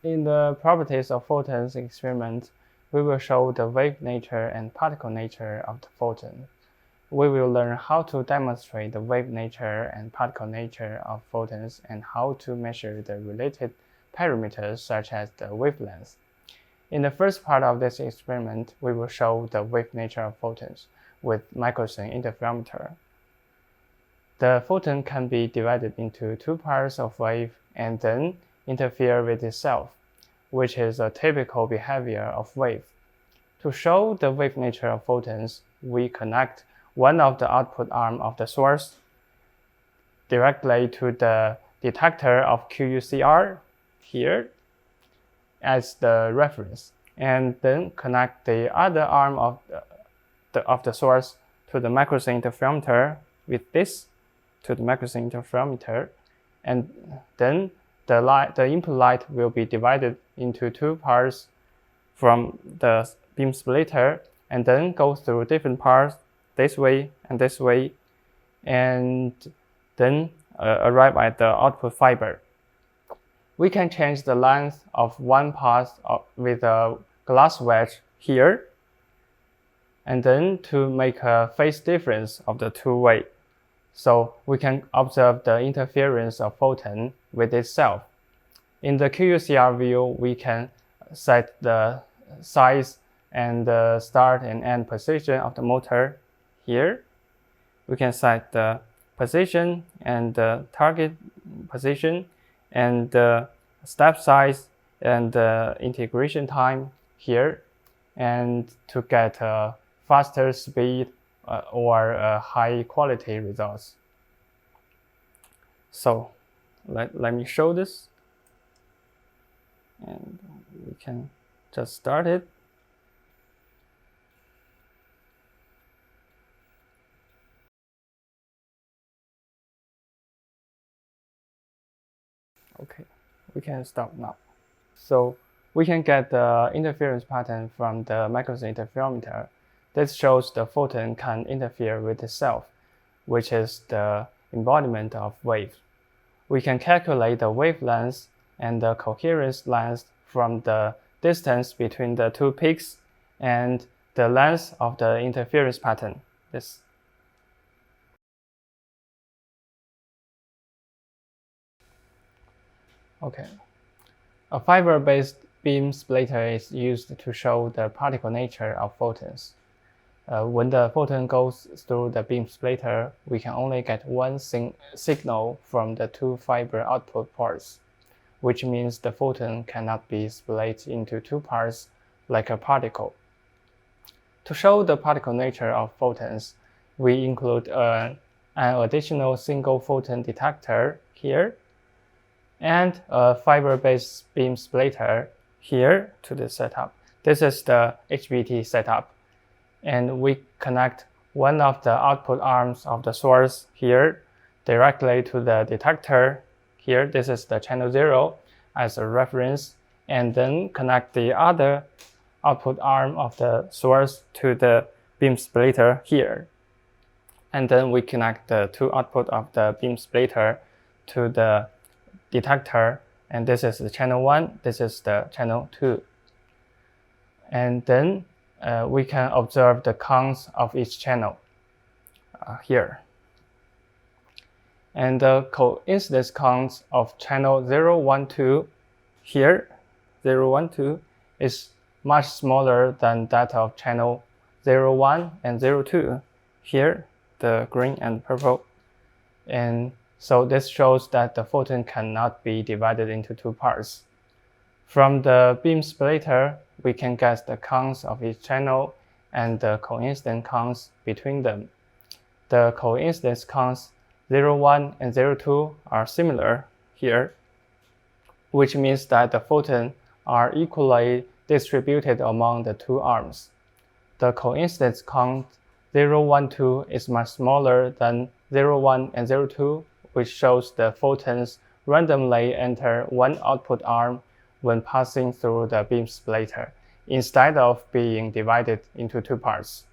In the properties of photons experiment, we will show the wave nature and particle nature of the photon. We will learn how to demonstrate the wave nature and particle nature of photons and how to measure the related parameters such as the wavelength. In the first part of this experiment, we will show the wave nature of photons with microsync interferometer. The photon can be divided into two parts of wave and then interfere with itself, which is a typical behavior of wave. To show the wave nature of photons, we connect one of the output arm of the source directly to the detector of QUCR here as the reference, and then connect the other arm of the source to the microsync interferometer with this to the microsync interferometer, and then the input light will be divided into two parts from the beam splitter and then go through different parts this way, and then arrive at the output fiber. We can change the length of one path with a glass wedge here, and then to make a phase difference of the two ways. So we can observe the interference of photon with itself. In the QUCR view, we can set the size and the start and end position of the motor here. We can set the position and the target position and the step size and the integration time here, and to get a faster speed or high quality results. So let me show this, and we can just start it. Okay, we can stop now. So we can get the interference pattern from the microsync interferometer. This shows the photon can interfere with itself, which is the embodiment of wave. We can calculate the wavelength and the coherence length from the distance between the two peaks and the length of the interference pattern. This. Okay. A fiber-based beam splitter is used to show the particle nature of photons. When the photon goes through the beam splitter, we can only get one signal from the two fiber output ports, which means the photon cannot be split into two parts like a particle. To show the particle nature of photons, we include an additional single photon detector here and a fiber-based beam splitter here to the setup. This is the HBT setup. And we connect one of the output arms of the source here directly to the detector here. This is the channel 0 as a reference, and then connect the other output arm of the source to the beam splitter here. And then we connect the two output of the beam splitter to the detector, and this is the channel 1, this is the channel 2. And then we can observe the counts of each channel here. And the coincidence counts of channel 0, 1, 2 here, 0, 1, 2 is much smaller than that of channel 0, 1 and 0, 2 here, the green and purple. And so this shows that the photon cannot be divided into two parts. From the beam splitter, we can get the counts of each channel and the coincidence counts between them. The coincidence counts 0, 1 and 0, 2 are similar here, which means that the photons are equally distributed among the two arms. The coincidence count 0, 1, 2 is much smaller than 0, 1 and 0, 2, which shows the photons randomly enter one output arm when passing through the beam splitter, instead of being divided into two parts.